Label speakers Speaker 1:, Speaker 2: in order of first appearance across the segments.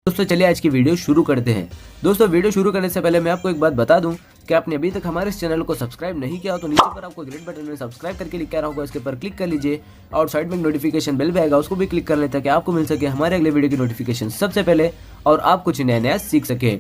Speaker 1: दोस्तों चलिए आज की वीडियो शुरू करते हैं। दोस्तों वीडियो शुरू करने से पहले मैं आपको एक बात बता दूं कि आपने अभी तक हमारे इस चैनल को सब्सक्राइब नहीं किया हो तो नीचे पर आपको ग्रेट बटन में सब्सक्राइब करके लिखा रहा होगा, इसके ऊपर क्लिक कर लीजिए और साइड में एक नोटिफिकेशन बेल भी आएगा, उसको भी क्लिक कर लें ताकि आपको मिल सके हमारे अगले वीडियो की नोटिफिकेशन सबसे पहले और आप कुछ नया सीख सके।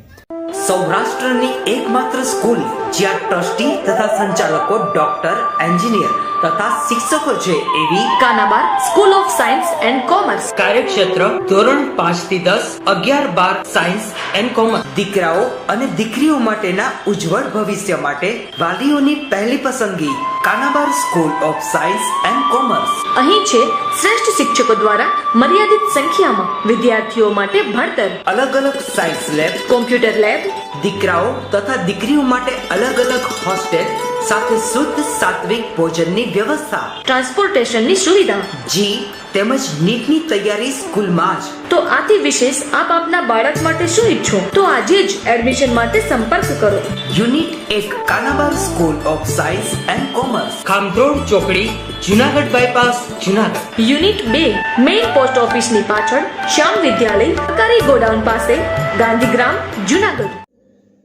Speaker 2: સૌરાષ્ટ્રની એકમાત્ર સ્કૂલ જ્યાં ટ્રસ્ટી તથા સંચાલકો ડોક્ટર, એન્જિનિયર તથા શિક્ષકો છે એવી
Speaker 3: Kanabar school of science and commerce.
Speaker 2: કાર્યક્ષેત્ર ધોરણ 5 થી 10, 11-12 સાયન્સ એન્ડ કોમર્સ. દીકરાઓ અને દીકરીઓ માટેના ઉજ્જવળ ભવિષ્ય માટે વાલીઓની પહેલી પસંદગી Kanabar school of science and commerce.
Speaker 3: અહીં છે શ્રેષ્ઠ શિક્ષકો દ્વારા મર્યાદિત સંખ્યામાં વિદ્યાર્થીઓ માટે ભણતર,
Speaker 2: અલગ અલગ સાયન્સ લેબ,
Speaker 3: કોમ્પ્યુટર લેબ,
Speaker 2: દીકરાઓ તથા દીકરીઓ માટે અલગ અલગ હોસ્ટેલ સાથે શુદ્ધ સાત્વિક ભોજનની વ્યવસ્થા,
Speaker 3: ટ્રાન્સપોર્ટેશનની સુવિધા.
Speaker 2: જી તેમજ નીટની તૈયારી સ્કૂલમાં જ.
Speaker 3: તો આથી વિશેષ આપ આપના બાળક માટે શું ઈચ્છો તો આજે જ એડમિશન માટે સંપર્ક કરો.
Speaker 2: Unit 1 Kanabar school of science and commerce, Khamrod ચોકડી, Junagadh bypass, Junagadh.
Speaker 3: Unit 2 main post ઓફિસની પાછળ, શ્યામ વિદ્યાલય, સરકારી ગોડાઉન પાસે, ગાંધીગ્રામ, જુનાગઢ.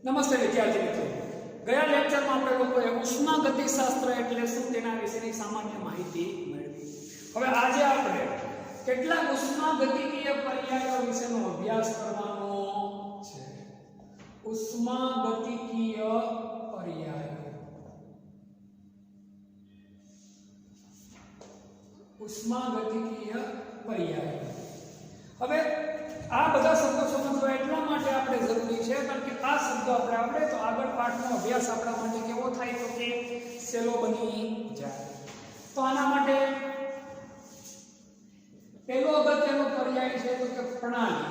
Speaker 4: નમસ્તે વિદ્યાર્થી મિત્રો, ગયા લેક્ચરમાં આપણે લોકોએ ઉષ્માગતિશાસ્ત્ર એટલે શું તેના વિશેની સામાન્ય માહિતી મેળવી. હવે આજે આપણે કેટલાક ઉષ્માગતિકીય પર્યાયો વિશેનો અભ્યાસ કરવાનો છે. ઉષ્માગતિકીય પર્યાયો, ઉષ્માગતિકીય પર્યાયો. હવે આ બધા શબ્દો સમજવા એટલા માટે આપણે જરૂરી છે કારણ કે આ શબ્દો આપણે આવડે તો આગળ પાઠનો અભ્યાસ આપણા માટે કેવો થાય તો કે સહેલો બની જાય. તો આના માટે પહેલો અગત્યનો પર્યાય છે તો કે પ્રણાલી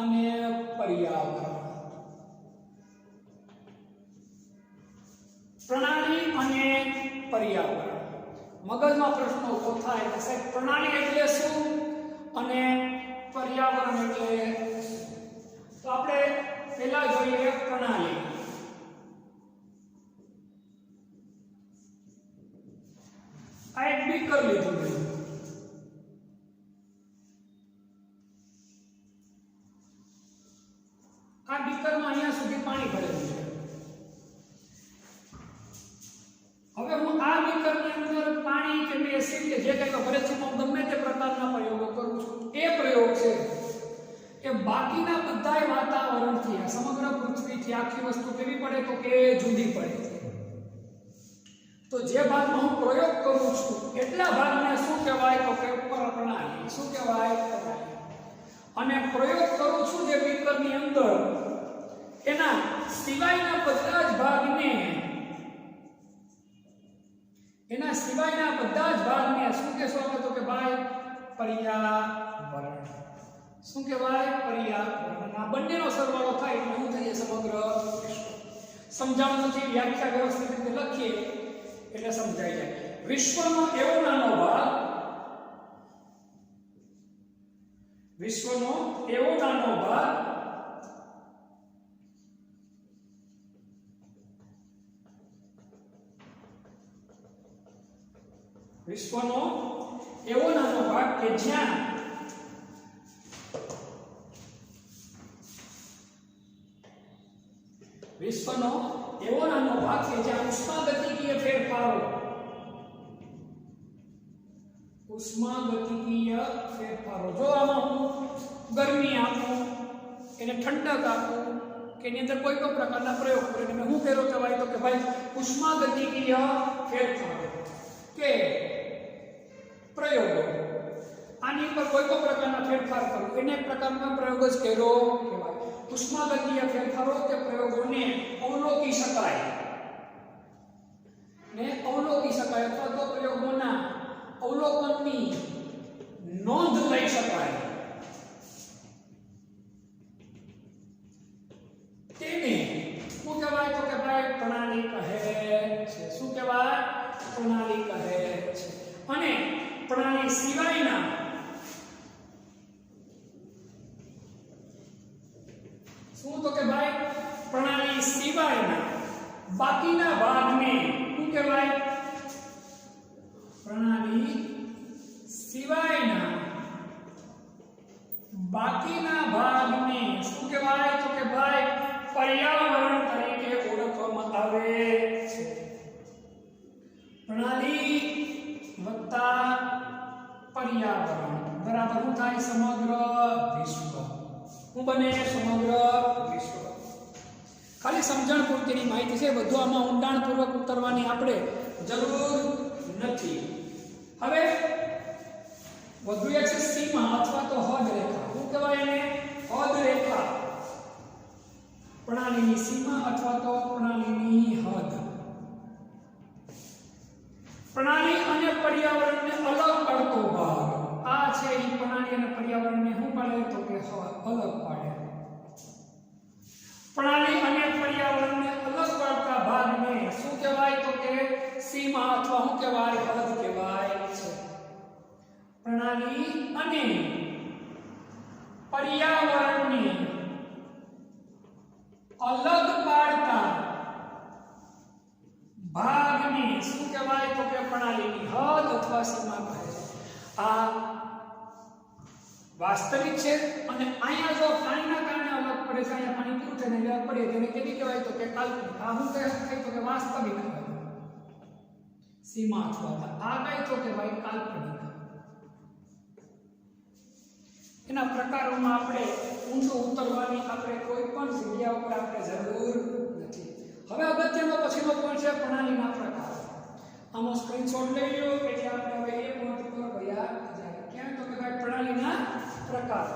Speaker 4: અને પર્યાવરણ. પ્રણાલી અને પર્યાવરણ. મગજમાં પ્રશ્ન ઉભો થાય કે સાહેબ પ્રણાલી એટલે શું અને પર્યાવરણ એટલે તો આપણે પહેલા જોઈએ પ્રણાલી. આ એક બીકર લીધું છે. આ બીકરમાં અહીંયા સુધી પાણી ભરેલું છે. હવે હું આ બીકરની અંદર પાણી કે એસિડ કે જે કંઈ ભરે છે હું ગમે તે પ્રકારના પ્રયોગો કરું છું. એ પ્રયોગ છે કે બાકીના બધાય વાતાવરણથી સમગ્ર પૃથ્વીથી આખી વસ્તુ કેવી પડે તો કે જુદી પડે. તો જે ભાગમાં હું પ્રયોગ કરું છું એટલા ભાગને શું કહેવાય તો કે પ્રણાલી. શું કહેવાય? પ્રણાલી. અને પ્રયોગ કરું છું જે બીકરની અંદર એના સિવાયના બધા જ ભાગને શું કહેશો આપણે તો કે ભાઈ પર્યાવરણ. શું કહેવાય? પર્યાવરણ. આ બંનેનો સરવાળો થાય એટલે શું થઈ જાય? સમગ્ર વિશ્વ. સમજાવવાનું નથી, વ્યાખ્યા વ્યવસ્થિત રીતે લખીએ એટલે સમજાઈ જાય. વિશ્વનો એવો નાનો ભાગ, વિશ્વનો એવો નાનો ભાગ વિશ્વનો એવો નાનો ભાગ કે જ્યાં વિશ્વનો એવો નાનો ભાગ કે જ્યાં ઉષ્માગતિકીય ફેરફારો, ઉષ્માગતિકીય ફેરફારો. જો આમાં હું ગરમી આપું, એને ઠંડક આપું કે એની અંદર કોઈ પણ પ્રકારના પ્રયોગ કરીને મેં શું ફેરવો કહેવાય તો કે ભાઈ ઉષ્માગતિકીય ફેરફારો કે પ્રયોગો. આની પર કોઈ પણ પ્રકારના ફેરફાર કરો એને એક પ્રકારના પ્રયોગ જ કર્યો કહેવાય. ઉષ્માગતિય ફેરફારો કે પ્રયોગોને અવલોકી શકાય અથવા તો પ્રયોગોના અવલોકનની નોંધ લઈ શકાય. તેને શું કહેવાય તો કે ભાઈ પ્રણાલી કહે છે. શું કહેવાય? પ્રણાલી કહે છે. અને પ્રણાલી સિવાયના શું તો કે ભાઈ પ્રણાલી સિવાયના બાકીના ભાગને શું કહેવાય? પ્રણાલી સિવાયના બાકીના ભાગને શું કહેવાય? તો કે ભાઈ પર્યાવરણ તરીકે ઓળખવામાં આવે છે. પ્રણાલી વત્તા પર્યાવરણ બરાબર શું થાય? સમગ્ર વિશ્વ. શું બને? સમગ્ર વિશ્વ. ખાલી સમજણ પૂરતીની માહિતી છે, બધું આમાં ઊંડાણપૂર્વક ઉતરવાની આપણે જરૂર નથી. હવે વધુ એક છે સીમા અથવા તો હદ રેખા. શું કહેવાય એને? હદ રેખા. પ્રણાલીની સીમા અથવા તો પ્રણાલીની હદ. પ્રણાલી અને પર્યાવરણને અલગ પાડતો ભાગ આ છે. એ પ્રણાલી અને પર્યાવરણને શું પાડે? તો કે અલગ પાડે. પ્રણાલી અને પર્યાવરણને અલગ પાડતા ભાગને શું કહેવાય? તો કે સીમા અથવા શું કહેવાય? હદ કહેવાય છે. પ્રણાલી અને પર્યાવરણને અલગ પાડતા ભાગને શું કહેવાય? તો કે પ્રણાલીની હદ અથવા સીમા કહે છે. આ વાસ્તવિક છે અને અહીંયા જો પાણીના કારણે અલગ પડે છે, અહીંયા પાણી પૂરું થઈને અલગ પડે તેને કેવી કહેવાય? તો કે કાલ્પનિક. આ શું કહેવાય? તો કે વાસ્તવિક સીમા અથવા આ કઈ તો કે ભાઈ કાલ્પનિક. એના પ્રકારોમાં આપણે ઊંડું ઉતરવાની આપણે કોઈ પણ જગ્યા ઉપર આપણે જરૂર નથી. હવે અગત્યનો પછીનો પોઈન્ટ છે પ્રણાલીના પ્રકાર. આનો સ્ક્રીનશોટ લઈ લો એટલે આપણે હવે એ પોઈન્ટ પર ગયા જાય. ક્યાં? તો કે ભાઈ પ્રણાલીના પ્રકાર.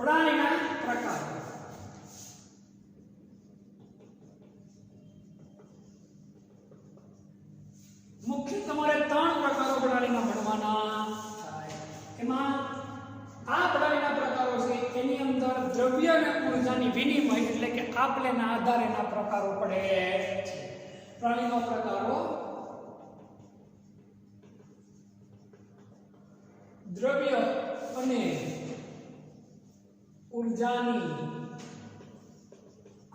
Speaker 4: પ્રણાલીના પ્રકાર. મુખ્ય તમારે 3 પ્રકારો પ્રણાલીના ભણવાના થાય. એમાં આ પ્રણાલીના પ્રકારો છે એની અંદર દ્રવ્ય અને ઊર્જાની વિનિમય એટલે કે આપલેના આધારેના પ્રકારો પડે છે. પ્રણાલીના પ્રકારો દ્રવ્ય અને ઊર્જાની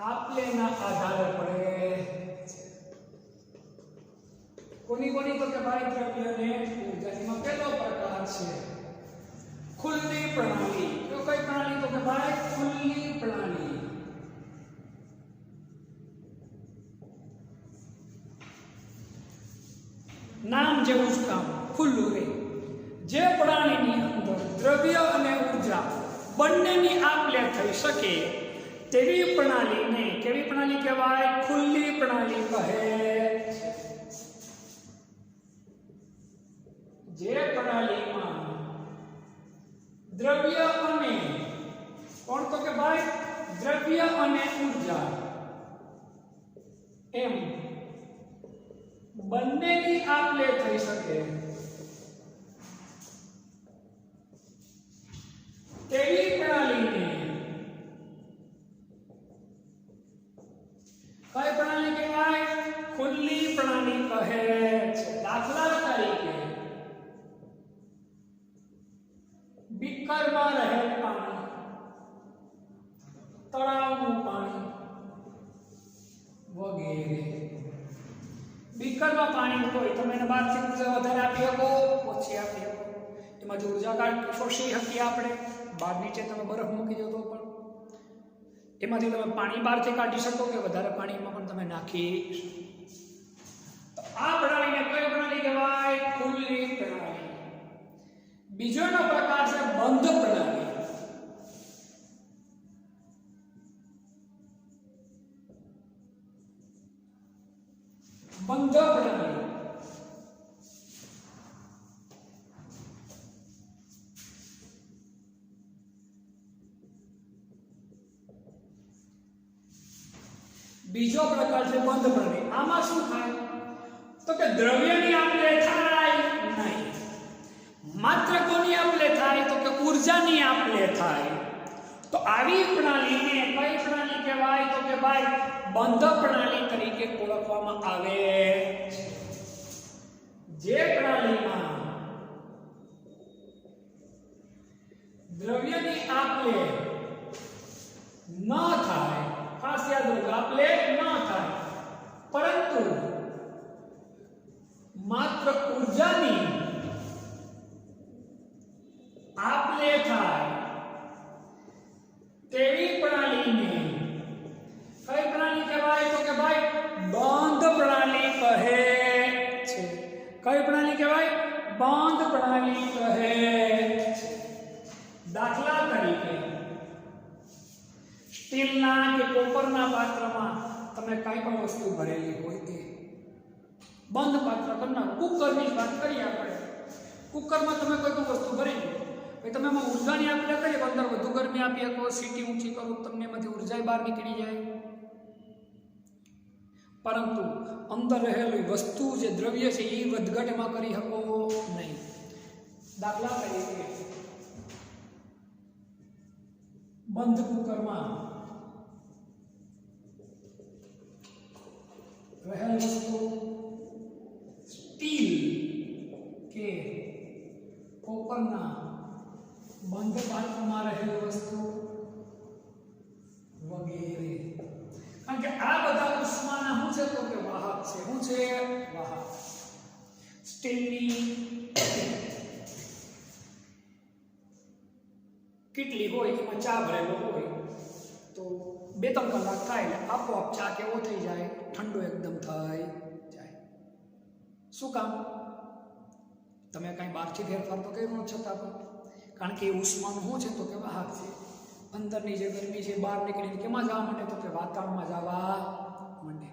Speaker 4: આપલેના આધારે પડે છે. કોની કોની? તો કે ભાઈ દ્રવ્ય અને ઊર્જામાં પહેલો પ્રકાર છે ખુલ્લી પ્રણાલી. તો કઈ પ્રણાલી? તો કે ભાઈ ખુલ્લી પ્રણાલી. નામ જેવું જ કામ ખુલ્લું રહે. જે પ્રણાલીની અંદર દ્રવ્ય અને ઊર્જા બંનેની આપ-લે થઈ શકે તેવી પ્રણાલીને કેવી પ્રણાલી કહેવાય? ખુલ્લી પ્રણાલી કહે. જે પ્રણાલીમાં દ્રવ્ય અને કોણ? તો કે ભાઈ દ્રવ્ય અને ઊર્જા એમ બંનેની આપ-લે થઈ શકે તેવી પ્રણાલીને કઈ પ્રણાલી કહેવાય? ખુલ્લી પ્રણાલી કહે છે. દાખલા તરીકે બીકરમાં રહેલ પાણી, તળાવનું પાણી વગેરે. બીકરમાં પાણી હોય તમે એને બહારથી ઊર્જા વધારે આપી શકો, ઓછી આપી શકો. એમાં જો ઊર્જા શોષી શકીએ આપણે. બહાર નીચે તમે બરફ મૂકી દો તો પણ એમાંથી તમે પાણી બહારથી કાઢી શકો કે વધારે પાણીમાં પણ તમે નાખી શકો. તો આ પ્રણાલીને કઈ પ્રણાલી કહેવાય? ખુલ્લી પ્રણાલી. બીજોનો પ્રકાર છે બંધ પ્રણાલી. બંધ પ્રણાલી બીજો પ્રકાર છે બંધ પ્રણાલી. આમાં શું થાય? તો કે દ્રવ્યની આપ-લે થાય નહીં. માત્ર કોની આપલે થાય તો કે ઉર્જાની આપલે થાય. તો આવી પ્રણાલીને કઈ પ્રણાલી કહેવાય તો કે ભાઈ બંધ પ્રણાલી તરીકે ઓળખવામાં આવે છે. જે પ્રણાલીમાં દ્રવ્યની આપલે ન થાય, ખાસ યાદ રાખો આપલે ન થાય, પરંતુ માત્ર ઉર્જાની આપલે થાય તેવી પ્રણાલીને કઈ પ્રણાલી કહેવાય તો કે ભાઈ બંધ પ્રણાલી કહે છે. કઈ પ્રણાલી કહેવાય? બંધ પ્રણાલી કહે છે. દાખલા તરીકે સ્ટીલના કે કોપરના પાત્રમાં તમે કઈ પણ વસ્તુ ભરેલી હોય તે બંધ પાત્ર કરનાર, કુકરની વાત કરીએ આપણે. કુકરમાં તમે કોઈ પણ વસ્તુ ભરેલી, ભાઈ તમે એમાં ઉર્જાની આપલે કરીએ, અંદર વધુ ગરમી આપી શકો, સીટી ઊંચી કરો, તમને એમાંથી ઉર્જા બહાર નીકળી જાય. પરંતુ અંદર રહેલી વસ્તુ જે દ્રવ્ય છે એ વધઘટ એમાં કરી શકો નહીં. દાખલા તરીકે બંધ કુકરમાં રહેલ વસ્તુ સ્ટીલ કે કોપરના બંધ પાત્રમાં રહેલ વસ્તુ વગેરે. કારણ કે આ બધા ઉષ્માના શું છે તો કે વાહક છે. શું છે? વાહક. સ્ટીલની કેટલી હોય એમાં ચા ભરેલો હોય તો 2-3 કલાક થાય એટલે આપોઆપ ચા કેવો થઈ જાય? ઠંડો એકદમ થઈ જાય. શું કામ? તમે કાંઈ બહારથી ફેરફાર તો કર્યો છતાં પણ, કારણ કે એ ઉષ્માનું શું છે તો કે વાહક છે. અંદરની જે ગરમી છે બહાર નીકળીને કેમાં જવા માંડે તો કે વાતાવરણમાં જવા માંડે.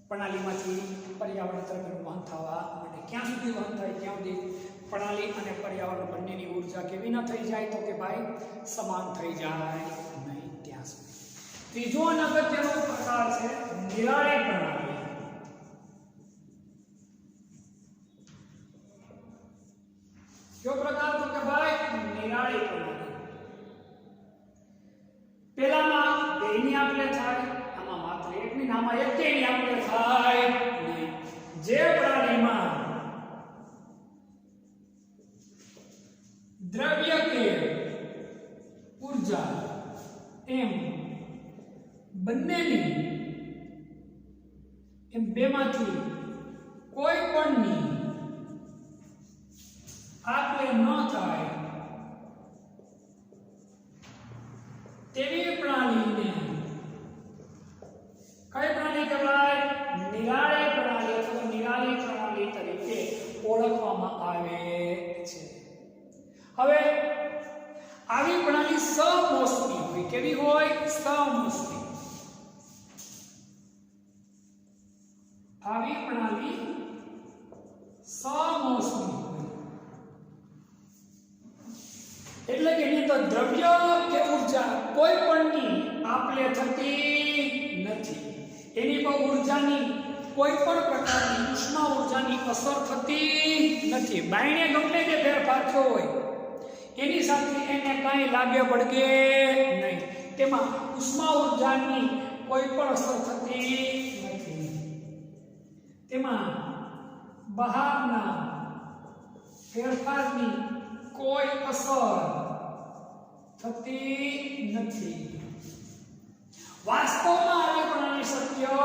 Speaker 4: પ્રણાલીમાંથી પર્યાવરણ તરફ વહન થવા માંડે. ક્યાં સુધી વહન થાય? ત્યાં સુધી પ્રણાલી અને પર્યાવરણ બંનેની ઉર્જા કેવી ન થઈ જાય તો કે ભાઈ સમાન થઈ જાય નહીં ત્યાં સુધી. ત્રીજો અને અગત્યનો પ્રકાર છે નિરાળી પ્રણાલી. કયો પ્રકાર તો કે ભાઈ નિરાળી પ્રણાલી. પેલામાં બેની આપલે થાય, આમાં માત્ર એકની, આમાં એકેયની આપલે થાય નહીં. જે પ્રણાલીમાં દ્રવ્ય કે ઉર્જા એમ બંનેની એમ બેમાંથી કોઈ પણની આપલે ન થાય તેવી પ્રણાલીને કઈ પ્રણાલી કહેવાય? નિરાળી પ્રણાલી અથવા નિરાળી પ્રણાલી તરીકે ઓળખવામાં આવે છે. હવે આવી પ્રણાલી સમોષ્મી હોય. કેવી હોય? સમોષ્મી. આવી પ્રણાલી સમોષ્મી હોય. એટલે કે એની તો દ્રવ્ય કે ઉર્જા કોઈ પણની આપલે થતી નથી. એની પર ઉર્જાની કોઈ પણ પ્રકારની ઉષ્મા ઉર્જાની અસર થતી નથી. બાયણે ગમે તે ફેરફાર થયો હોય એની સાથે એને કાંઈ લાગે પડગે નહીં. તેમાં ઉષ્મા ઉર્જાની કોઈ પણ અસર થતી નથી. તેમાં બહારના ફેરફારની કોઈ અસર થતી નથી. વાસ્તવમાં આવી પ્રણાલી શક્ય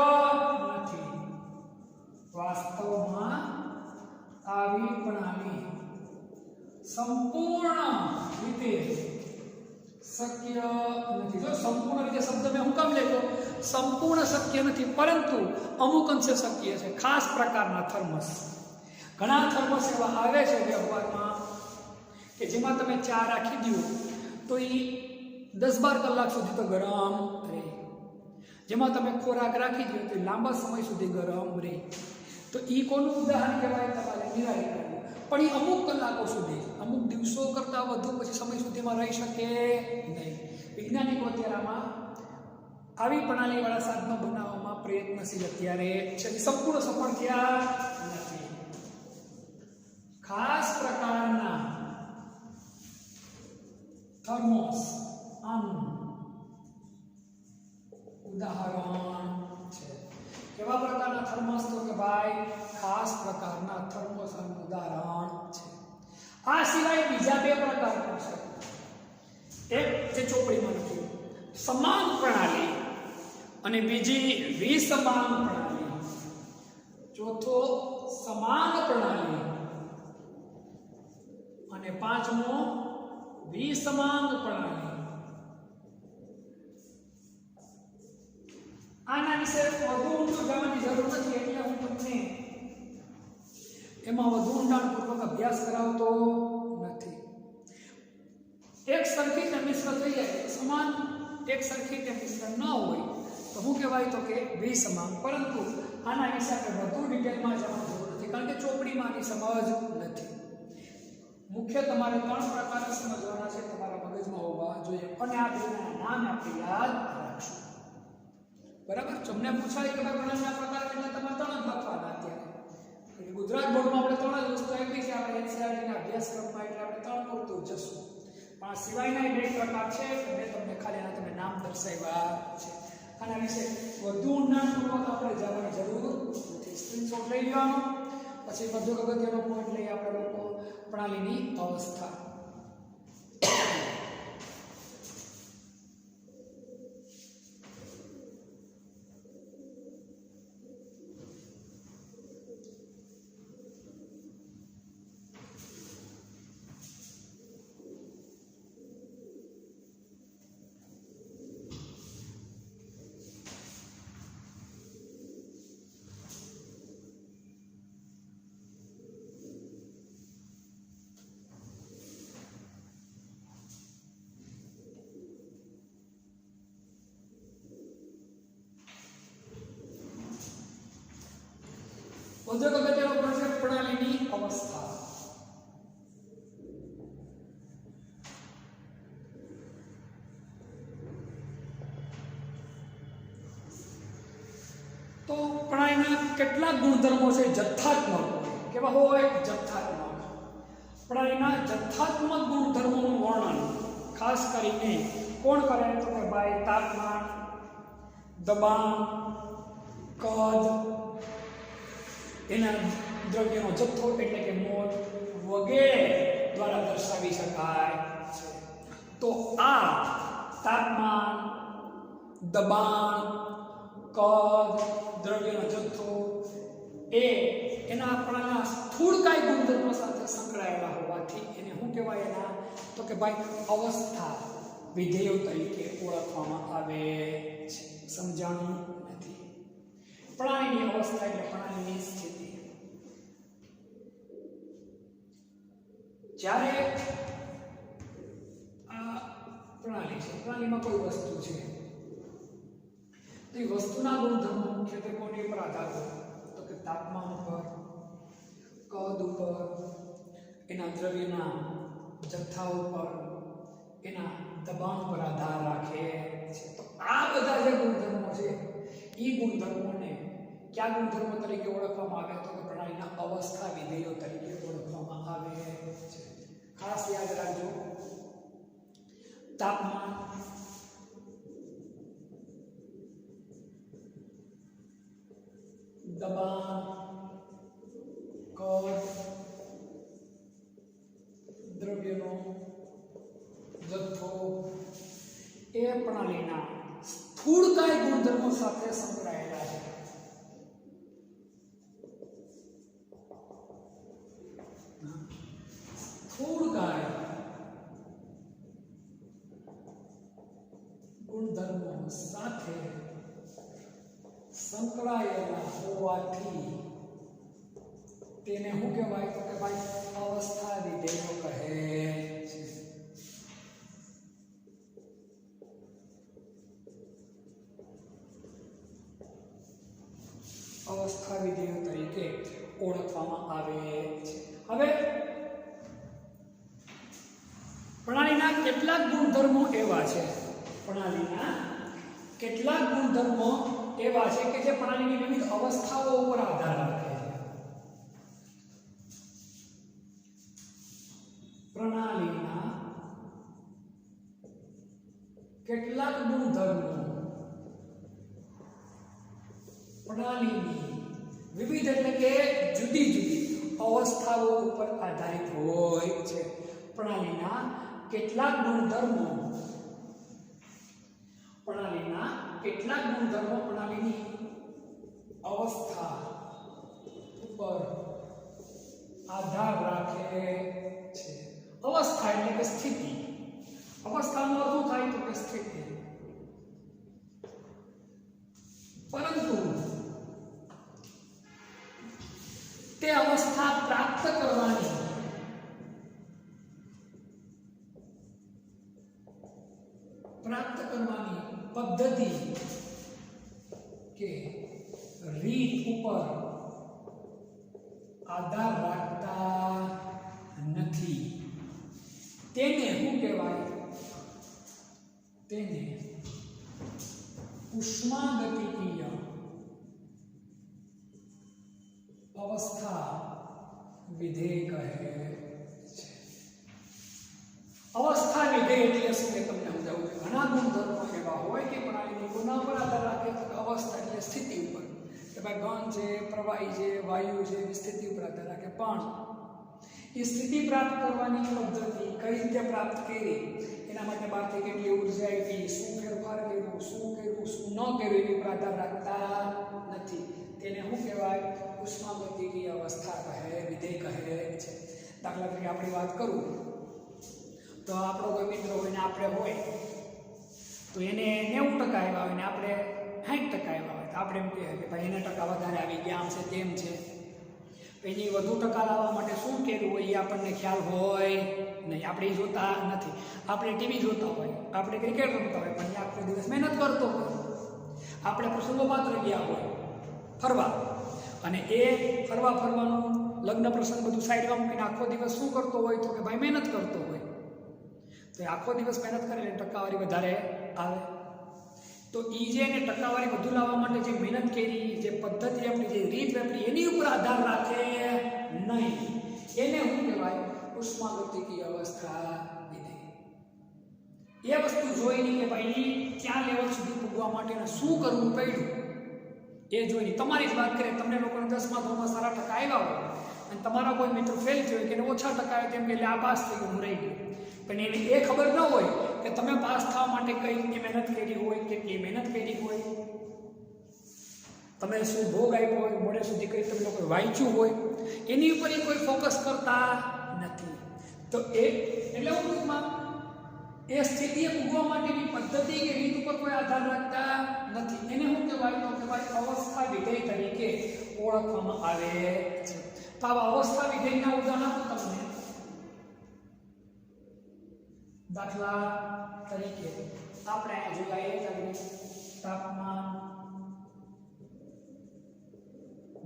Speaker 4: નથી. વાસ્તવમાં આવી પ્રણાલી સંપૂર્ણ રીતે શક્ય નથી. જો સંપૂર્ણ રીતે શબ્દ મેં હું કામ લેતો? સંપૂર્ણ શક્ય નથી, પરંતુ અમુક અંશે શક્ય છે. ખાસ પ્રકારના થર્મસ, ઘણા થર્મસ એવા આવે છે વ્યવહારમાં કે જેમાં તમે ચા રાખી દો તો એ 10-12 કલાક સુધી તો ગરમ રહે. જેમાં તમે ખોરાક રાખી દો તો લાંબા સમય સુધી ગરમ રહે. તો એ કોનું ઉદાહરણ કહેવાય? તમારે નિરાળી પ્રણાલી. પણ એ અમુક કલાકો સુધી, અમુક દિવસો કરતાં વધુ પછી સમય સુધીમાં રહી શકે નહીં. વૈજ્ઞાનિકો અત્યારમાં આવી પ્રણાલીવાળા સાધનો બનાવવામાં પ્રયત્નશીલ અત્યારે છે. સંપૂર્ણ સફળ થયા નથી. ખાસ પ્રકારના થર્મોસ આનું ઉદાહરણ છે. કેવા પ્રકારના થર્મોસ? તો કે ભાઈ ખાસ પ્રકારના થર્મોસ આનું ઉદાહરણ છે. આ સિવાય બીજા બે પ્રકારના છે. એક જે ચોપડીમાં લખ્યું સમાન પ્રણાલી અને બીજી વિસમાન પ્રણાલી. ચોથો સમાન પ્રણાલી અને પાંચમો વિસમાન પ્રણાલી. આના વિશે વધુ ઊંડું જવાની જરૂર નથી, એટલે હું તમને એમાં વધુ ઊંડાણપૂર્વક અભ્યાસ કરાવતો નથી. એક સરખી રીતે મિશ્ર થઈ જાય, સમાન એક સરખી રીતે મિશ્ર ન હોય તો શું કહેવાય? તો કે વિસમાન. પરંતુ આના વિશે આપણે વધુ ડિટેલમાં જવાની જરૂર નથી, કારણ કે ચોપડીમાં આની સમજ નથી. મુખ્ય તમારે 3 પ્રકારના સમજવાના છે, તમારા મગજમાં હોવા જોઈએ, અને આ બેના નામ આપણે યાદ રાખશું. બરાબર? તમને પૂછાય કે પ્રણાલીના પ્રકાર એટલે તમારે 3 જ લખવાના. અત્યારે ગુજરાત બોર્ડમાં આપણે 3 જ વસ્તુ આપી છે. આપણે એનસીઆરટીના અભ્યાસક્રમમાં એટલે આપણે 3 પૂરતું જશું. પણ આ સિવાયના 2 પ્રકાર છે, મેં તમને ખાલી આના તમે નામ દર્શાવ્યા છે. આના વિશે વધુ ઊંડાણપૂર્વક આપણે જવાની જરૂર નથી. સ્ક્રીનશોટ લઈ લેવાનો, પછી બધું અગત્યનો પોઈન્ટ લઈ આપણે લોકો પ્રણાલીની અવસ્થા. વધુ અગત્યનો કોન્સેપ્ટ પ્રણાલીની અવસ્થા. તો પ્રણાલીના કેટલાક ગુણધર્મો છે જથ્થાત્મક. કેવા હોય? જથ્થાત્મક. પ્રણાલીના જથ્થાત્મક ગુણધર્મોનું વર્ણન ખાસ કરીને કોણ કરે? તો કે ભાઈ તાપમાન, દબાણ, કદ, એના દ્રવ્યનો જથ્થો એટલે કે મોલ વગેરે દ્વારા દર્શાવી શકાય છે. તો આ તાપમાન, દબાણ, કદ, દ્રવ્યનો જથ્થો એ એના પ્રણાલીના સ્થૂળકાય ગુણધર્મો સાથે સંકળાયેલા હોવાથી એને શું કહેવાય? એના તો કે ભાઈ અવસ્થા વિધેયો તરીકે ઓળખવામાં આવે છે. સમજાણું નથી? પ્રણાલીની અવસ્થા એટલે પ્રણાલીની સ્થિતિ. જ્યારે આ પ્રણાલી છે, પ્રણાલીમાં કોઈ વસ્તુ છે, તો એ વસ્તુના ગુણધર્મો મુખ્યત્વે કોની પર આધાર હોય? તો કે તાપમાન ઉપર, કદ ઉપર, એના દ્રવ્યના જથ્થા ઉપર, એના દબાણ પર આધાર રાખે છે. તો આ બધા જે ગુણધર્મો છે એ ગુણધર્મોને કયા ગુણધર્મો તરીકે ઓળખવામાં આવે? તો કે પ્રણાલીના અવસ્થા વિધેયો તરીકે ઓળખવામાં આવે છે. ખાસ યાદ રાખજો, તાપમાન, દબાણ, કદ, દ્રવ્યનો જથ્થો એ પ્રણાલીના સ્થૂળકાય ગુણધર્મો સાથે સંકળાયેલા છે. સ્થૂળકાય ગુણધર્મો સાથે સંકળાયેલા હોવાથી તેને શું કહેવાય? તો કે ભાઈ અવસ્થા વિધેયો કહે છે. અવસ્થા વિધેયો તરીકે ઓળખવામાં આવે છે. હવે પ્રણાલીના કેટલાક ગુણધર્મો એવા છે, પ્રણાલીના કેટલાક ગુણધર્મો એવા છે કે જે પ્રણાલીની વિવિધ અવસ્થાઓ ઉપર આધાર રાખે છે. કેટલાક ગુણધર્મો પ્રણાલીની વિવિધ એટલે કે જુદી જુદી અવસ્થાઓ ઉપર આધારિત હોય છે. પ્રણાલીના કેટલાક ગુણધર્મો પ્રણાલીની અવસ્થા ઉપર આધાર રાખે છે. અવસ્થા એટલે કે સ્થિતિ. અવસ્થાનો અર્થ શું થાય તો કે સ્થિતિ. પરંતુ તે અવસ્થા પ્રાપ્ત કરવાની પદ્ધતિ કે રીત ઉપર આધાર રાખતા નથી. તેને શું કહેવાય? તેને ઉષ્માગતિકીય અવસ્થા વિધેય કહે છે. અવસ્થા વિધેય એટલે શું કે તમને સમજાવું છું. ઘણા ગુણધર્મો એવા હોય કે પ્રણાલીની ગુના પર આધાર રાખે તો અવસ્થા એટલે સ્થિતિ ઉપર કે ભાઈ ઘન છે, પ્રવાહી છે, વાયુ છે, એવી સ્થિતિ ઉપર આધાર રાખે. પણ એ સ્થિતિ પ્રાપ્ત કરવાની પદ્ધતિ કઈ રીતે પ્રાપ્ત કરી, એના માટે બહારથી કેટલી ઉર્જા આવી, શું ફેરફાર કર્યું, શું કર્યું, શું ન કર્યું, એની પર આધાર રાખતા નથી. તેને શું કહેવાય? ઉષ્માગતિકીય અવસ્થા કહે, વિધેય કહે છે. દાખલા તરીકે આપણી વાત કરું તો આપણો કોઈ મિત્ર હોય ને આપણે હોય તો એને 90% આવ્યા હોય ને આપણે 60% આવ્યા હોય તો આપણે એમ કહીએ કે ભાઈ એને ટકા વધારે આવી ગયા, આમ છે તેમ છે. એની વધુ ટકા લાવવા માટે શું કર્યું હોય એ આપણને ખ્યાલ હોય નહીં. આપણે એ જોતા નથી. આપણે ટીવી જોતા હોય, આપણે ક્રિકેટ રમતા હોય, પણ એ આખો દિવસ મહેનત કરતો હોય. આપણે પ્રસંગો પાત્ર ગયા હોય ફરવા, અને એ ફરવાનું લગ્ન પ્રસંગ બધું સાઈડમાં મૂકીને આખો દિવસ શું કરતો હોય તો કે ભાઈ મહેનત કરતો હોય. તો આખો દિવસ મહેનત કરે એટલે ટકાવારી વધારે આવે. તો એ જે એને ટકાવારી વધુ લાવવા માટે જે મહેનત કરી, જે પદ્ધતિ આપણી, જે રીત વાપરી, એની ઉપર આધાર રાખે નહીં. એને શું કહેવાય? ઉષ્માગતિકીય અવસ્થા વિધેય. એ વસ્તુ જોઈને કે ભાઈ ક્યાં લેવલ સુધી પૂગવા માટે શું કરવું પડ્યું એ જોઈને. તમારી જ વાત કરીએ, તમને લોકોને 10મા ધોરણમાં સારા ટકા આવ્યા હોય અને તમારા કોઈ મિત્ર ફેલ થયો કે એને ઓછા ટકા આવે તેમ કે એટલે આ પાસ થઈ ગયું, હું રહી ગયું. પણ એને એ ખબર ન હોય કે તમે પાસ થવા માટે કઈ મહેનત કરી હોય, કેટલી મહેનત કરી હોય, તમે શું ભોગ આપ્યો હોય, મોડે સુધી કઈ તમે લોકો વાંચ્યું હોય, એની ઉપર કોઈ ફોકસ કરતા નથી. તો એ એટલે ટૂંકમાં એ સ્થિતિએ પૂગવા માટેની પદ્ધતિ કે રીત ઉપર કોઈ આધાર રાખતા નથી. એને શું કહેવાય તો કહેવાય અવસ્થા વિધેય તરીકે ઓળખવામાં આવે છે. તો આવા અવસ્થા વિધેયના ઉદાહરણ આપું તમને. દાખલા તરીકે આપણે અહીંયા જોઈએ તાપમાન,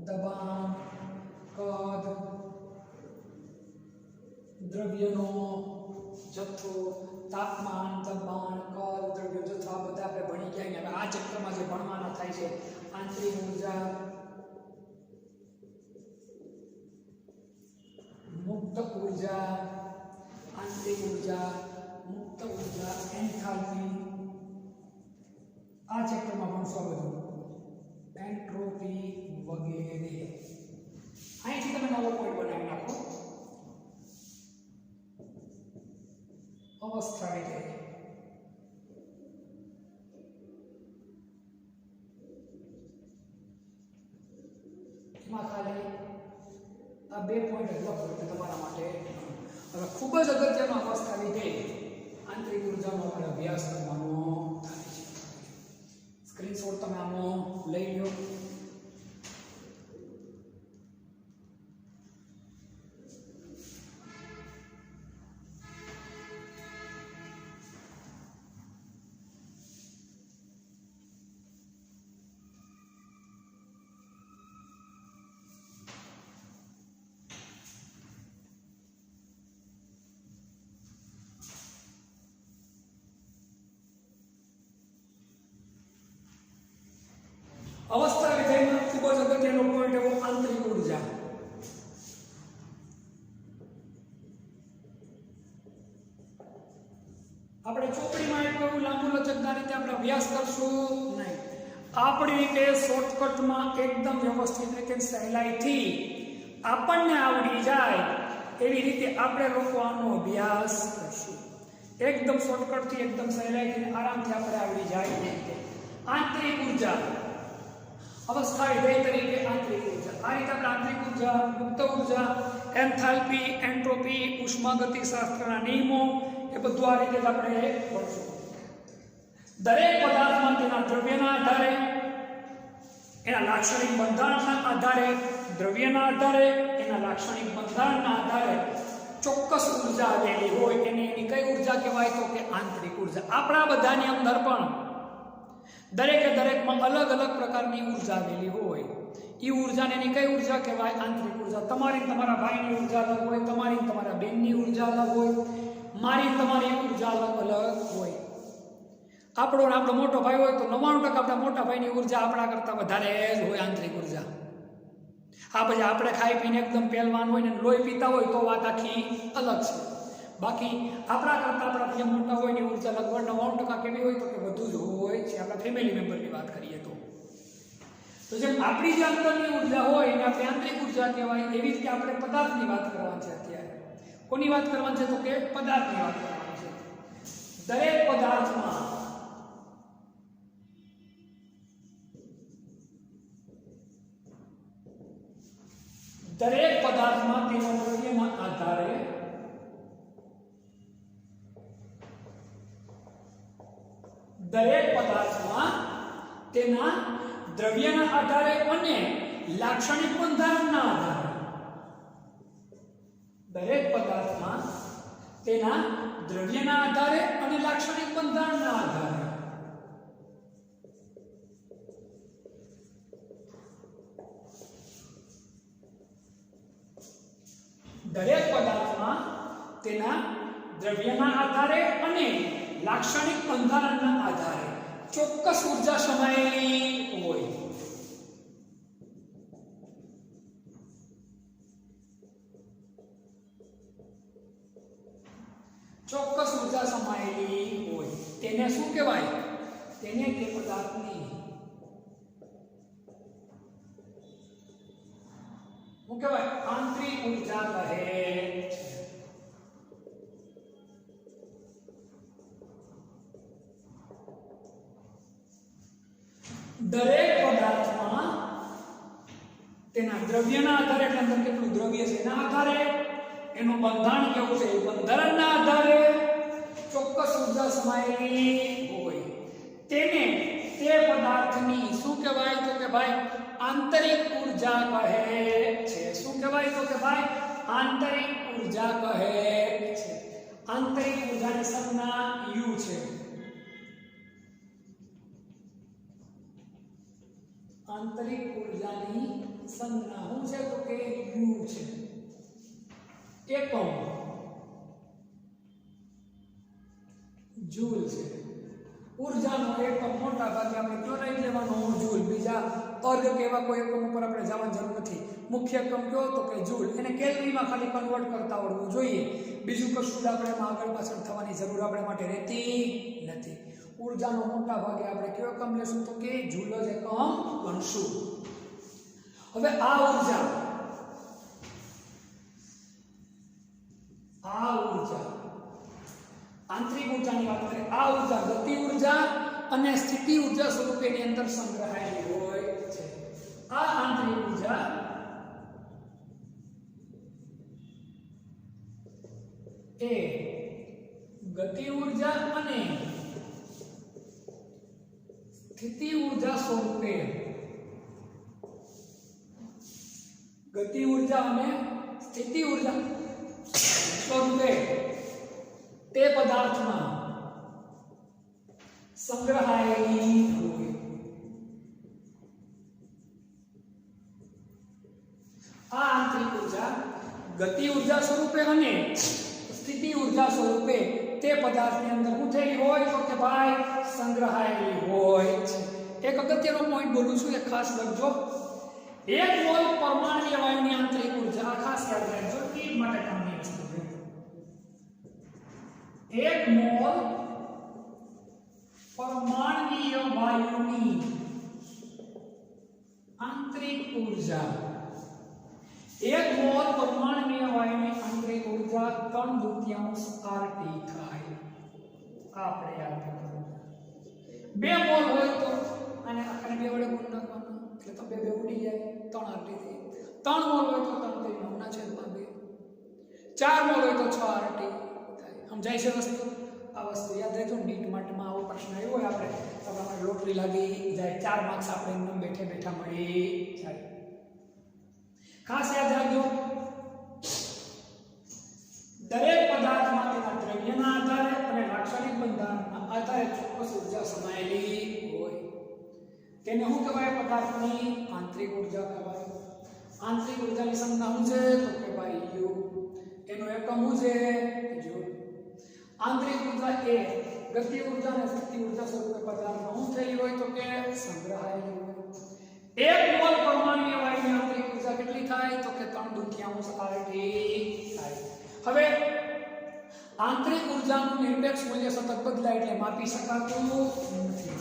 Speaker 4: દબાણ, કદ, દ્રવ્યનો જથ્થો. તાપમાન, દબાણ, કદ, દ્રવ્ય જથ્થો આ બધા આપણે ભણી ગયા. હવે આ ચક્રમાં જે ભણવાના થાય છે આંતરિક ઉર્જા, મુક્ત ઉર્જા, આંતરિક ઉર્જા, મુક્ત ઉર્જા, એન્થાલ્પી, આ ચેપ્ટરમાં ભણશો બધું, એન્ટ્રોપી વગેરે. અહીંથી તમે નવો પોઈન્ટ બનાવી નાખો. અવસ્થા વિધેય. એમાં ખાલી આ 2 પોઈન્ટ જ લખો એટલે તમારા માટે. હવે ખૂબ જ અગત્યનો અવસ્થા વિધેય આંતરિક ઉર્જાનો આપણે અભ્યાસ કરવાનો થાય છે. સ્ક્રીનશોટ તમે આનો લઈ લો. અવસ્થા વિધેયમાં ખૂબ જ અગત્યનો પોઈન્ટ એવો આંતરિક ઉર્જા. આપણે ચોપડીમાં એક એવું લાંબુ લચક અભ્યાસ કરશું નહીં. આપણી રીતે શોર્ટકટમાં એકદમ વ્યવસ્થિત રીતે સહેલાઈથી આપણને આવડી જાય એવી રીતે આપણે લોકો આનો અભ્યાસ કરશું. એકદમ શોર્ટકટથી એકદમ સહેલાઈથી આરામથી આપણે આવડી જાય એ રીતે. આંતરિક ઉર્જા અવસ્થાય દે તરીકે આંતરિક ઉર્જા. આ રીતે આપણે આંતરિક ઉર્જા, મુક્ત ઉર્જા, એન્થાલ્પી, એન્ટ્રોપી, ઉષ્માગતિશાસ્ત્રના નિયમો એ બધું આ રીતે જ આપણે ભણશું. દરેક પદાર્થમાં તેના દ્રવ્યના આધારે, એના લાક્ષણિક બંધારણના આધારે, દ્રવ્યના આધારે, એના લાક્ષણિક બંધારણના આધારે ચોક્કસ ઉર્જા આવેલી હોય એને એની કઈ ઉર્જા કહેવાય તો કે આંતરિક ઉર્જા. આપણા બધાની અંદર પણ દરેકમાં અલગ અલગ પ્રકારની ઉર્જા આવેલી હોય. એ ઉર્જાને એની કઈ ઉર્જા કહેવાય? આંતરિક ઉર્જા. તમારી તમારા ભાઈની ઉર્જા અલગ હોય, તમારી તમારા બહેનની ઉર્જા અલગ હોય, મારી તમારી ઉર્જા અલગ અલગ હોય. આપણો મોટો ભાઈ હોય તો 99% આપણા મોટા ભાઈની ઉર્જા આપણા કરતાં વધારે જ હોય આંતરિક ઉર્જા. હા, પછી આપણે ખાઈ પીને એકદમ પહેલવાન હોય ને લોહી પીતા હોય તો વાત આખી અલગ છે. બાકી આપણા કરતાં આપણા જે મોટા હોય એની ઉર્જા લગભગ 99% કેવી હોય તો કે વધુ જ હોય છે. આપણા ફેમિલી મેમ્બરની વાત કરીએ તો જેમ આપણી જે અંદરની ઉર્જા હોય એને આપણે આંતરિક ઉર્જા કહેવાય. એવી રીતે આપણે પદાર્થની વાત કરવાની છે અત્યારે. કોની વાત કરવાની છે તો કે પદાર્થની વાત કરવાની છે. દરેક પદાર્થમાં તેના દ્રવ્યના આધારે તેના દ્રવ્યના આધારે અને લાક્ષણિક બંધારણના આધારે દરેક પદાર્થમાં તેના દ્રવ્યના આધારે અને લાક્ષણિક બંધારણના આધારે દરેક પદાર્થમાં તેના દ્રવ્યના આધારે અને લાક્ષણિક બંધારણના આધારે ચોક્કસ ઉર્જા સમાયેલી હોય. ચોક્કસ ઉર્જા સમાયેલી હોય તેને શું કહેવાય? તેને તે પદાર્થની શું કહેવાય? આંતરિક ઉર્જા કહે છે. દરેક પદાર્થમાં તેના દ્રવ્યના આધારે, એટલે અંદર કેટલું દ્રવ્ય છે એના આધારે, એનું બંધારણ કેવું છે એ બંધારણના આધારે ચોક્કસ ઉર્જા સમાયેલી હોય. તેને તે પદાર્થની શું કહેવાય તો કે ભાઈ આંતરિક ઉર્જા કહે છે. શું કહેવાય તો કે ભાઈ આંતરિક ઉર્જા કહે છે. આંતરિક ઉર્જાની સંજ્ઞા U છે. આંતરિક ઉર્જાની સંજ્ઞા શું છે તો કે U છે. એકમ જૂલ છે. ઉર્જાનો એકમ મોટા ભાગે આપણે કયો લઈ લેવાનો? જૂલ. બીજા અર્ધ કેવા કોઈ એકમ ઉપર આપણે જવાની જરૂર નથી. મુખ્ય એકમ કયો તો કે જૂલ. એને કેલરીમાં ખાલી કન્વર્ટ કરતા આવડવું જોઈએ. બીજું કશું જ આપણે આગળ પાછળ થવાની જરૂર આપણે માટે રહેતી નથી. ઉર્જાનો મોટા ભાગે આપણે કયો એકમ લેશું તો કે જૂલ જ એકમ ગણશું. હવે આ ઉર્જા આંતરિક ઉર્જાની વાત કરીએ. આ ઉર્જા ગતિ ઉર્જા અને સ્થિતિ ઉર્જા સ્વરૂપેની અંદર સંગ્રહાયેલી હોય છે. આ આંતરિક ઉર્જા એ ગતિ ઉર્જા અને સ્થિતિ ઉર્જા સ્વરૂપે ગતિ ઉર્જા અને સ્થિતિ ઉર્જા સ્વરૂપે તે પદાર્થમાં સંગ્રહાયેલી હોય. આ આંતરિક ઉર્જા ગતિ ઉર્જા સ્વરૂપે અને સ્થિતિ ઉર્જા સ્વરૂપે તે પદાર્થની અંદર શું થયેલી હોય તો કે ભાઈ સંગ્રહાયેલી હોય છે. એક અગત્યનો પોઈન્ટ બોલું છું, એ ખાસ લખજો. 1 મોલ પરમાણ્વીય વાયુની આંતરિક ઉર્જા, આ ખાસ યાદ રાખજો, એ માટે કામની વસ્તુ છે. 1 મોલ પરમાણ્વીય વાયુની આંતરિક ઉર્જા 1 મોલ પરમાણ્વીય વાયુની આંતરિક ઉર્જા 3/2 RT થાય. આપણે યાદ રાખવાનું. 2 મોલ હોય તો અને આખરે 2 વડે ગુણ નાખવાનો એટલે તો 2 ઉડી જાય 3 RT થઈ. 3 મોલ હોય તો 3 × 9/2. 4 મોલ હોય તો 6 RT થાય. સમજાય છે વસ્તુ? આ વસ્તુ યાદ રાખજો. નીટ માર્ટમાં આવો પ્રશ્ન આવ્યો હોય આપણે તો આપણે લોટરી લાગી જાય. 4 માર્ક્સ આપણે એમ બેઠે બેઠા મળી જાય. ખાસ યાદ રાખજો, દરેક પદાર્થમાં તેના દ્રવ્યના આધારે અને લાક્ષણિક બંધારણના આધારે ચોક્કસ ઉર્જા સમાયેલી હોય. તેને શું કહેવાય? પદાર્થની આંતરિક ઉર્જા કહેવાય. આંતરિક ઉર્જાની સંજ્ઞા શું છે? તો કે ભાઈ યુ. એનો એકમ શું છે? જૂલ. આંતરિક ઉર્જા એ ગતિ ઉર્જા અને શક્તિ ઉર્જા સ્વરૂપે પદાર્થમાં શું થયેલી હોય? તો કે સંગ્રહાયેલી હોય. 1 મોલ પરમાણ્વીય વાયુની આંતરિક ઉર્જા કેટલી થાય? તો કે 3/2 RT થાય. હવે આંતરિક ઉર્જાનું નિરપેક્ષ મૂલ્ય સતત બદલાય એટલે માપી શકાતું નથી.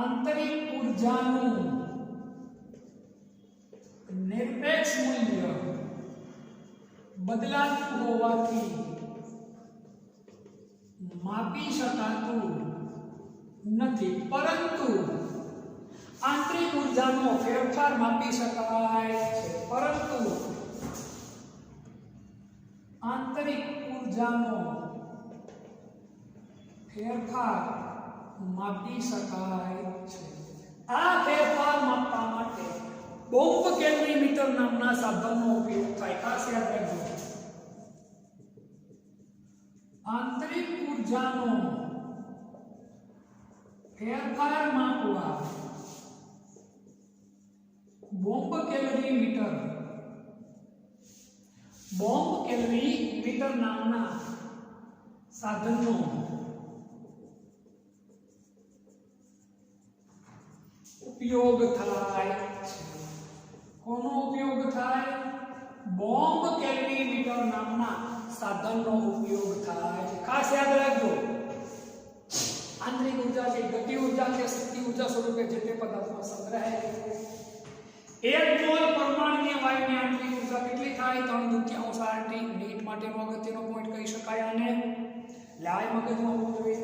Speaker 4: આંતરિક ઉર્જાનું નિરપેક્ષ મૂલ્ય બદલાતું હોવાથી માપી શકાતું નથી, પરંતુ આંતરિક ઉર્જાનો ફેરફાર માપી શકાય છે. પરંતુ આંતરિક ઉર્જાનો ફેરફાર માપી શકાય છે. આ ફેરફાર માપવા માટે બોમ્બ કેલરીમીટર નામના સાધનનો ઉપયોગ થાય. ખાસ યાદ રાખજો, આંતરિક ઉર્જાનો ફેરફાર માપવા બોમ્બ કેલરીમીટર નામના સાધનનો ઉપયોગ થાય છે. કોનો ઉપયોગ થાય? બોમ્બ કેલરીમીટર નામના સાધનનો ઉપયોગ થાય છે. ખાસ યાદ રાખજો, આંતરિક ઉર્જા છે ગતિ ઉર્જા કે શક્તિ ઉર્જા સ્વરૂપે જે તે પદાર્થમાં સંગ્રહાયેલી છે. 1 મોલ પરમાણ્વીય વાયુની આંતરિક ઉર્જા કેટલી થાય? 3/2 RT. નીટ માટેનો અગત્યનો પોઈન્ટ કહી શકાય આને. લાય મગજમાં હોવું જોઈએ.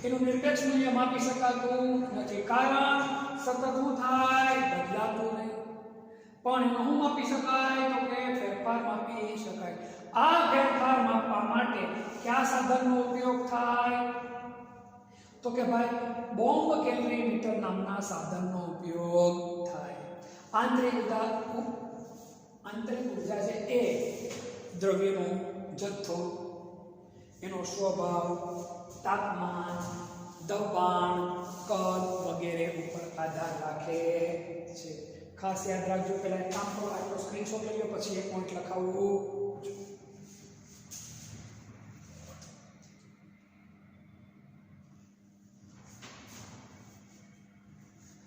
Speaker 4: એનું નિરપેક્ષ મૂલ્ય માપી શકાતું નથી, કારણ સતત શું થાય? બદલાતું નહીં. પણ એનું શું માપી શકાય? તો કે ફેરફાર માપી શકાય. આ ફેરફાર માપવા માટે કયા સાધનનો ઉપયોગ થાય? તો કે ભાઈ બોમ્બ કેલરીમીટર નામના સાધનનો ઉપયોગ થાય. આંતરિક ઉર્જા છે એ દ્રવ્યનો જથ્થો, એનો સ્વભાવ, તાપમાન, દબાણ, કદ વગેરે ઉપર આધાર રાખે છે. ખાસ યાદ રાખજો. પહેલા એક કામ કરો, આટલો સ્ક્રીનશોટ લઈ લો, પછી એક પોઈન્ટ લખાવું.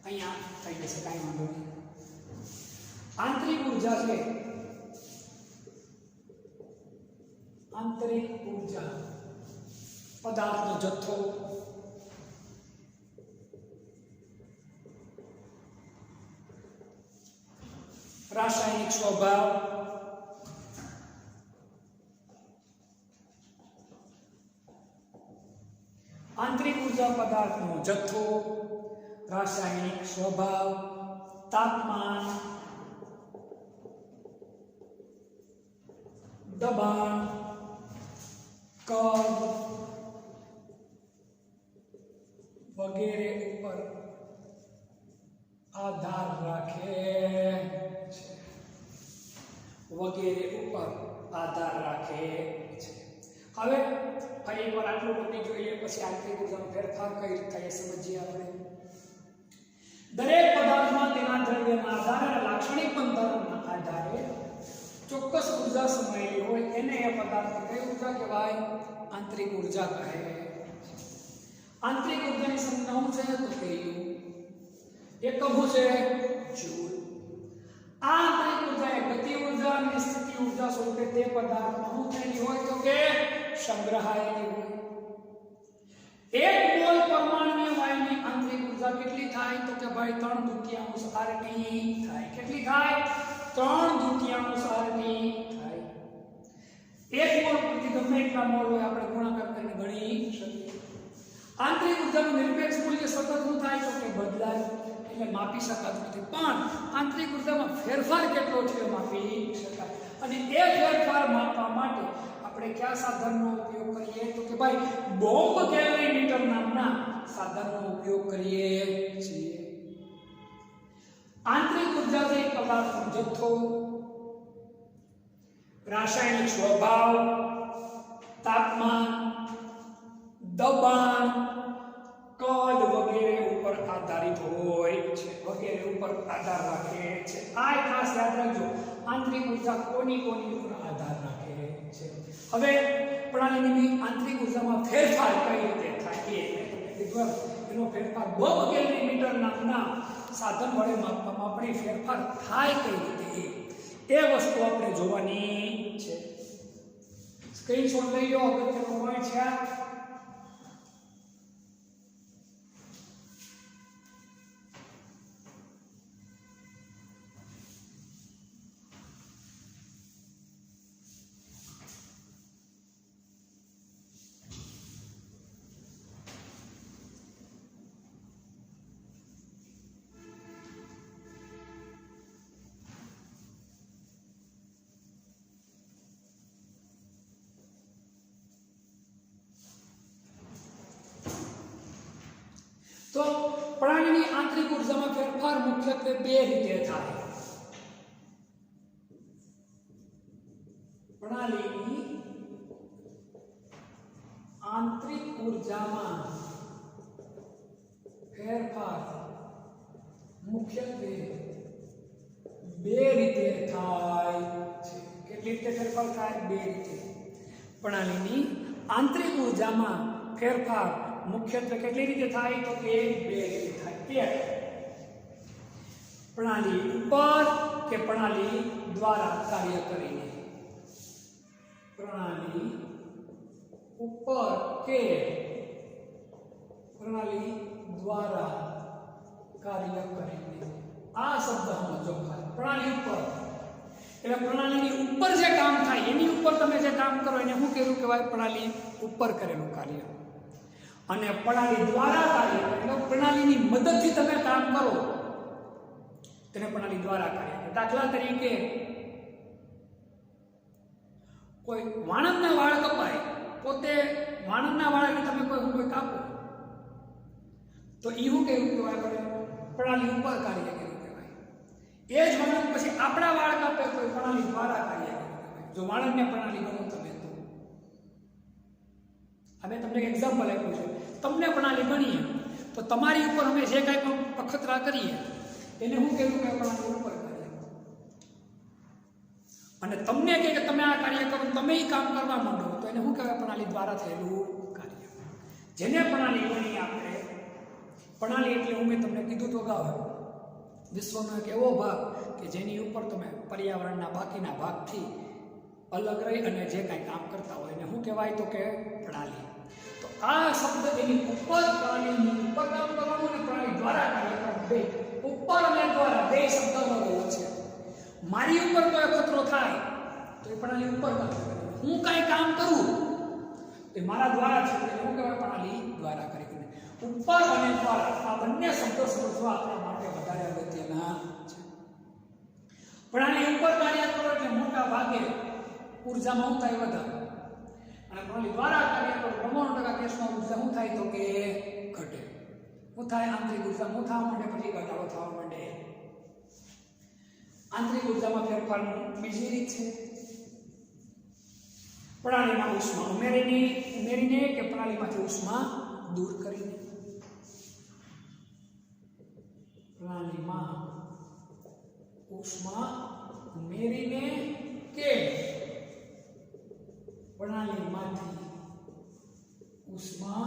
Speaker 4: અહીંયા થઈ જશે, કાંઈ વાંધો નહીં. આંતરિક ઉર્જા છે, આંતરિક ઉર્જા પદાર્થનો જથ્થો, રાસાયણિક સ્વભાવ, આંતરિક ઉર્જા પદાર્થનો જથ્થો, રાસાયણિક સ્વભાવ, તાપમાન, દબાણ, કદ વગેરે ઉપર આધાર રાખે છે. વગેરે ઉપર આધાર રાખે છે. હવે ફરી એકવાર આટલું ટોપિક જોઈએ, પછી આંતરિક ઉર્જાનો ફેરફાર કઈ રીતે થાય એ સમજીએ આપણે. દરેક પદાર્થમાં તેના દ્રવ્યના આધારે અને લાક્ષણિક બંધારણના આધારે ચોક્કસ ઉર્જા સમાયેલી હોય એને એ પદાર્થની કઈ ઉર્જા કહેવાય? આંતરિક ઉર્જા કહે. આંતરિક ઉર્જાની સંજ્ઞા શું છે? તો કે યુ. એકમ શું છે? જૂલ. આ આંતરિક ઉર્જા એ ગતિ ઉર્જા અને સ્થિતિ ઉર્જા સ્વરૂપે તે પદાર્થમાં શું થયેલી હોય? તો કે સંગ્રહાયેલી હોય. એક મોલ પરમાણુય વાયુની આંતરિક ઊર્જા કેટલી થાય તો કે ભાઈ 3/2 RT થાય. કેટલી થાય? 3/2 RT થાય. એક મોલ પ્રતિ ગમે એટલા મોલ હોય આપણે ગુણાકાર કરીને ગણી શકીએ. આંતરિક ઊર્જાનું નિરપેક્ષ મૂલ્ય સતત શું થાય તો કે બદલાય, એટલે માપી શકાતું નથી. પણ આંતરિક ઊર્જામાં ફેરફાર કેટલો છે માપી શકાય. અને એ ફેરફાર માપવા માટે આપણે કયા સાધનનો ઉપયોગ કરીએ તો કે ભાઈ બોમ્બ કેલરીમીટર નામના સાધનનો ઉપયોગ કરીએ છીએ. આંતરિક ઊર્જા છે પદાર્થનો જથ્થો, રાસાયણિક સ્વભાવ, તાપમાન, દબાણ, કદ વગેરે ઉપર આધારિત હોય છે, વગેરે ઉપર આધાર રાખે છે. આ ખાસ યાદ રાખજો, આંતરિક ઊર્જા કોની ઉપર આધાર રાખે છે. હવે પ્રણાલીની આંતરિક ઊર્જામાં ફેરફાર કઈ રીતે થાય એનો ફેરફાર બોમ્બ કેલરીમીટર નામના સાધન વડે માપવામાં આપણે ફેરફાર થાય કઈ રીતે એ વસ્તુ આપણે જોવાની છે. સ્ક્રીનશોટ લઈ લો, અગત્યનો પોઈન્ટ છે. તો પ્રણાલીની આંતરિક ઊર્જામાં ફેરફાર મુખ્યત્વે બે રીતે થાય. પ્રણાલીની આંતરિક ઊર્જામાં ફેરફાર મુખ્યત્વે બે રીતે થાય છે. કેટલી રીતે ફેરફાર થાય? બે રીતે. પ્રણાલીની આંતરિક ઊર્જામાં ફેરફાર મુખ્યત્વે કેટલી રીતે થાય તો કે બે રીતે થાય. એક, પ્રણાલી ઉપર કે પ્રણાલી દ્વારા કાર્ય કરીને. પ્રણાલી ઉપર કે પ્રણાલી દ્વારા કાર્ય કરીને. આ શબ્દ સમજો. પ્રણાલી ઉપર એટલે પ્રણાલીની ઉપર જે કામ થાય એની ઉપર તમે જે કામ કરો એને શું કહેવાય? પ્રણાલી ઉપર કરેલું કાર્ય. અને પ્રણાલી દ્વારા કાર્ય એટલે પ્રણાલીની મદદથી તમે કામ કરો તેને પ્રણાલી દ્વારા કાર્ય. દાખલા તરીકે કોઈ વાણંદના વાળ કપાય, પોતે વાણંદના વાળને તમે કોઈ કાપો તો એ શું કહેવાય? પ્રણાલી ઉપર કાર્ય કર્યું કહેવાય. એ જ વાણંદ પછી આપણા વાળ કાપે તો પ્રણાલી દ્વારા કાર્ય કર્યું કહેવાય. જો વાણંદને પ્રણાલી ગણો તમે તો અમે તમને એક એક્ઝામ્પલ આપ્યું છે. તમને પ્રણાલી ગણીએ તો તમારી ઉપર અમે જે કાંઈ પણ પખતરા કરીએ એને હું કહેવું કે પ્રણાલી ઉપર કાર્ય. અને તમને કહે કે તમે આ કાર્ય કરો, તમે એ કામ કરવા માંડો તો એને શું કહેવાય? પ્રણાલી દ્વારા થયેલું કાર્ય. જેને પ્રણાલી ગણી આપણે. પ્રણાલી એટલે હું મેં તમને કીધું તો અગાઉ વિશ્વનો એક એવો ભાગ કે જેની ઉપર તમે પર્યાવરણના બાકીના ભાગથી અલગ રહી અને જે કાંઈ કામ કરતા હોય એને શું કહેવાય તો કે પ્રણાલી. તો આ શબ્દ એની ઉપર, પ્રણાલીની ઉપર કામ કરવાનું અને પ્રણાલી દ્વારા કાર્ય કરવાનું, બે ઉપર અને દ્વારા બે શબ્દ અલગ છે. મારી ઉપર કોઈ ખતરો થાય તો એ પ્રણાલી ઉપર કામ કરે. હું કાંઈ કામ કરું એ મારા દ્વારા છે એટલે શું કહેવાય? પ્રણાલી દ્વારા કાર્ય કરે. ઉપર અને દ્વારા આ બંને શબ્દો સમજવા આપણા માટે વધારે અગત્યના છે. પ્રણાલી ઉપર કાર્ય કરો એટલે મોટા ભાગે ઉર્જામાં શું થાય? વધારે. અને પ્રણાલી દ્વારા કાર્ય કરો 99% કેસમાં ઉર્જા શું થાય તો કે ઘટે. શું થાય? આંતરિક ઉર્જા શું થવા માંડે, પછી ઘટાડો થવા માંડે. આંતરિક ઉર્જામાં ફેરફારની બીજી રીત છે પ્રણાલીમાં ઉષ્મા ઉમેરીને કે પ્રણાલીમાંથી ઉષ્મા દૂર કરીને. પ્રણાલીમાં ઉષ્મા ઉમેરીને કે પ્રણાલીમાંથી ઉષ્મા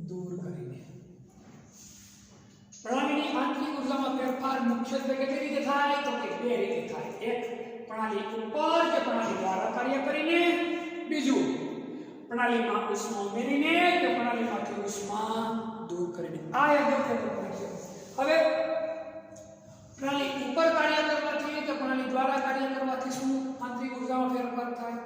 Speaker 4: દૂર કરીને. પ્રણાલીની આંતરિક ઉર્જામાં ફેરફાર મુખ્યત્વે કેવી રીતે થાય તો કે બે રીતે થાય. એક, પ્રણાલી ઉપર કે પ્રણાલી દ્વારા કાર્ય કરીને. બીજું, પ્રણાલીમાં ઉષ્મા ઉમેરીને કે પ્રણાલીમાંથી ઉષ્મા દૂર કરીને. આ અગત્યનો પોઈન્ટ છે. હવે પ્રણાલી ઉપર કાર્ય કરવાથી કે પ્રણાલી દ્વારા કાર્ય કરવાથી શું આંતરિક ઉર્જામાં ફેરફાર થાય?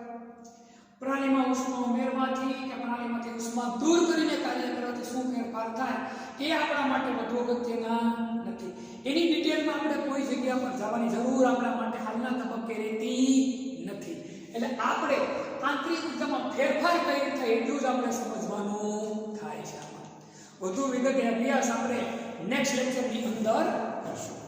Speaker 4: પ્રણાલીમાં ઉષ્મા ઉમેરવાથી કે પ્રણાલીમાંથી ઉષ્મા દૂર કરીને કાર્ય કરવાથી શું ફેરફાર થાય એ આપણા માટે વધુ અગત્યના નથી. એની ડિટેલમાં આપણે કોઈ જગ્યા પર જવાની જરૂર આપણા માટે હાલના તબક્કે રહેતી નથી. એટલે આપણે આંતરિક ઉર્જામાં ફેરફાર કઈ રીતે થાય એટલું જ આપણે સમજવાનું થાય છે. વધુ વિગતે અભ્યાસ આપણે નેક્સ્ટ લેક્ચરની અંદર કરશું.